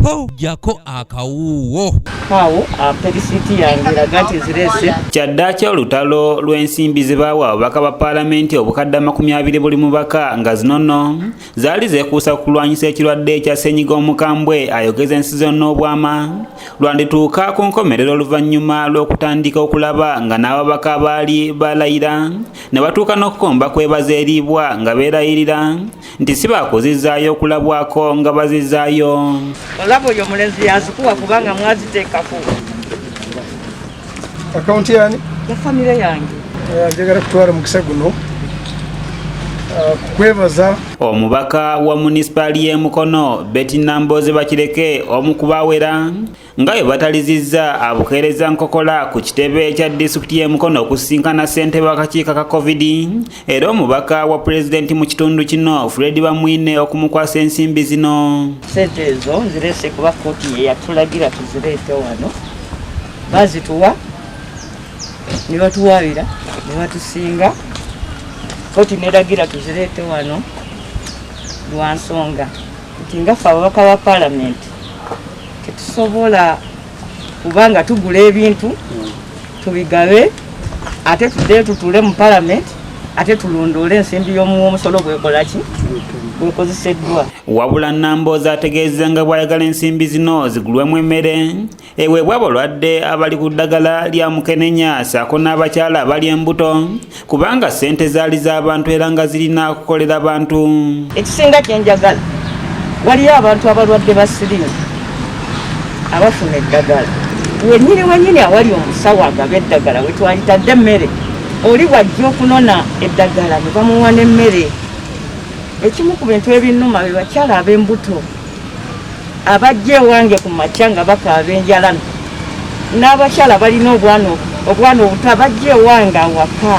po jako akawuwo kawo perisiti yangira gati zirese kyaddaaki olutalo lw'ensimbi zibaawa ababaka ba paalamenti obukadde 20 buli mubaka nga zinono zaali zeekuusa ku kulwanyisa ekirwadde ekya ssenyiga omukambwe ayogeza ensi zonna obwama lwandituuka ku nkomerero oluvannyuma lw'okutandika okulaba nga n'ababaka baali balayira ne batuuka n'okukomba kwebaza eriibwa nga beerayirira nti si baakozizaayo okulabwako nga bazizaayo. olabo oyo omulenzi yazikuwa kubanga mwaziteekako akaunti yani ya famire yange njagala kutwala mukisa guno kwebaza omubaka wa munisipaali y'e Mukono Betty Namboze Bakireke omu ku baawera nga bwe batalizizza abukeereza nkokola ku kitebe ekya disitulikiti y'e Mukono okusinkana ssentebe w'akakiiko ka COVID era omubaka wa pulezidenti mu kitundu kino Fred Bamwine okumukwasa ensimbi zino. ssente ezo nzireese kuba kooti ye yatulagira tuzireete wano bazituwa ne batuwaabira ne batusinga kooti neragira tuzireete wano lwa nsonga nti nga ffe ababaka ba paalamenti tetusobola kubanga tugula ebintu tubigabe ate tuddeyo tutuule mu paalamenti ate tulondoole ensimbi y'omusolo bwekolaki bwekozeseddwa. wabula Namboze ategeeza nga bw'ayagala ensimbi zino zigulwemu emmere eweebwa abalwadde abali ku ddagala lya Mukenenya ssaako n'abakyala abali embuto kubanga ssente zaali z'abantu era nga zirina kukolera bantu. Ekisinga kyenjagala waliyo abantu abalwadde ba siriimu abafuna eddagala wennyini awali omusawo agaba eddagala we twalitadde emmere oli bw'ajja okunona eddagala ne bamuwa n'emmere. Ekimu ku bintu ebinnuma be bakyala ab'embuto abajja ewange ku makya nga bakaaba enjala n'abakyala balina obwana obuto abajja ewange awaka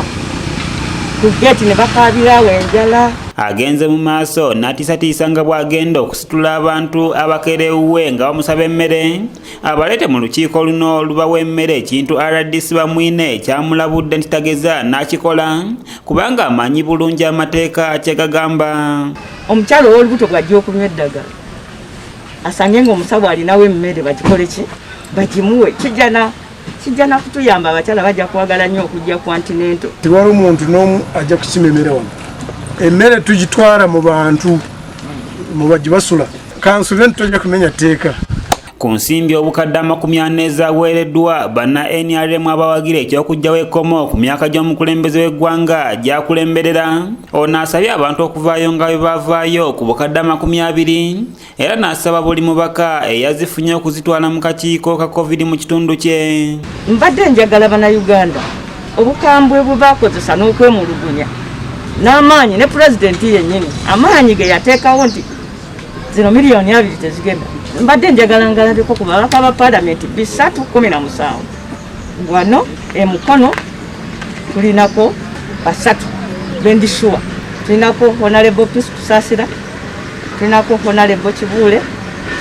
ku geeti ne bakaabirawo enjala. Agenze mu maaso n'atiisatiisa nga bw'agenda okusitula abantu abakerewuwe nga bamusaba emmere abaleete mu lukiiko luno lubawa emmere ekintu RDC Bamwine kyamulabudde nti tageza n'akikola kubanga amanyi bulungi amateeka kye gagamba. Omukyala ow'olubuto bw'ajja okunywa eddagala asange ng'omusawo alinawo emmere bagikole ki bagimuwe kijja kutuyamba abakyala bajja kwagala nnyo okujja Continental. tiwali omuntu n'omu ajja kukima emmere wano emmere tugitwala mu bantu mu bagibasula kansule tojja kumenya tteeka. Ku nsimbi obukadde 40 ezaweereddwa banna NRM abawagira eky'okugyawo ekkomo ku myaka gy'omukulembeze w'eggwanga gy'akulemberera ono asabye abantu okuvaayo nga bwe baavaayo ku bukadde 20 era n'asaba buli mubaka eyazifunye okuzitwala mu kakiiko ka COVID mu kitundu kye. Mbadde njagala bannayuganda obukambwe bwe baakozesa n'okwemulugunya n'amaanyi ne pulezidenti yennyini amaanyi ge yateekawo nti zino miliyoni 2 tezigenda. Mbadde njagala ngalabeko ku babaka ba paalamenti 317 wano e Mukono tulinako 3 bendishuwa tulinako Honorable Peace Kusasira tulinako Honorable Kibuule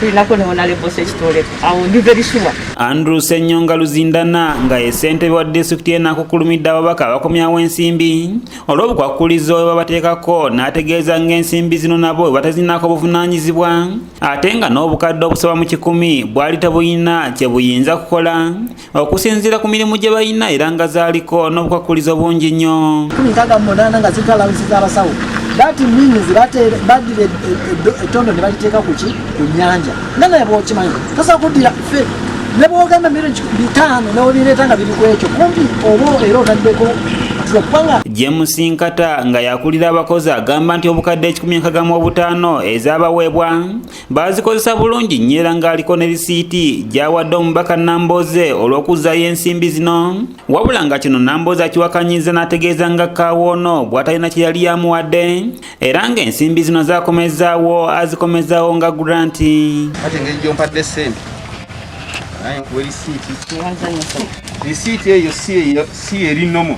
tulinako ne Honorable Sekitole awo ndi very sure. Andrew Ssenyonga Luzindana nga ye ssentebe wa disitulikiti enakukulumidde ababaka abakomyawo ensimbi olw'obukwakulizo bwe babateekako n'ategeeza ng'ensimbi zino nabo bwe batazinako buvunaanyizibwa ate nga n'obukadde obusaba mu 100 bwali tebuyina kye buyinza kukola okusinziira ku mirimu gye balina era nga zaaliko n'obukwakulizo bungi nnyo. 18 nga zitwalawusiza abasawo that means badire etondo ne baliteeka ku nnyanja naye bw'okimanyi tosobola kuddira ffe ne bw'ogamba miliyoni 5 n'obireeta nga biri ku ekyo kumpi oba era otaddeko kubanga. James Nkata nga yakulira abakozi agamba nti obukadde 115 ezaabaweebwa baazikozesa bulungi nnyo era ng'aliko ne risiiti gy'awadde omubaka Namboze olw'okuzzaayo ensimbi zino wabula nga kino Namboze akiwakanyiza n'ategeeza nga Kawoono bw'atalina kye yali yamuwadde era ng'ensimbi zino zaakomezaawo azikomezaawo nga granti. Ate ng'ejjo mpadde ssente naye nkuwa risiiti eyo si eri nnomo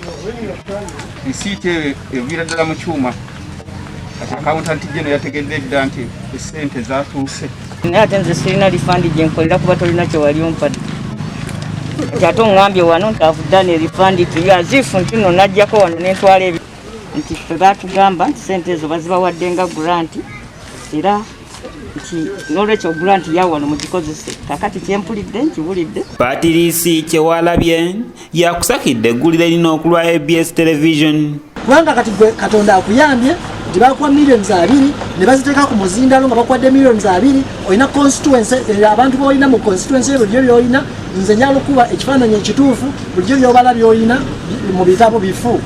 risiiti eyo evira ddala mu kyuma kati akawuntanti gye yategedde dda nti essente zatuuse. Naye ate nze sirina lifandi gye nkolera kuba tolina kye wali ompadde kati ate oŋŋambye wano nti avudda ne lifandi tuyazifu nti nno najjako wano n'entwala ebi nti ffe baatugamba nti ssente ezo bazibawadde nga granti era n'olwekyo grant yawano mugikozese kakati kyempulidde nkibulidde. Patirisi Kyewalabye yakusakidde eggulire lino okulwa ABS television kubanga kati gwe Katonda akuyambye nti bakuwa millions 2 ne baziteeka ku muzindalo nga bakuwadde millions 2 olina constituency abantu boolina mu constituency bulijjo byolina nze njala okuba ekifaananyi ekituufu bulijjo byobala byolina mu bitabo bifu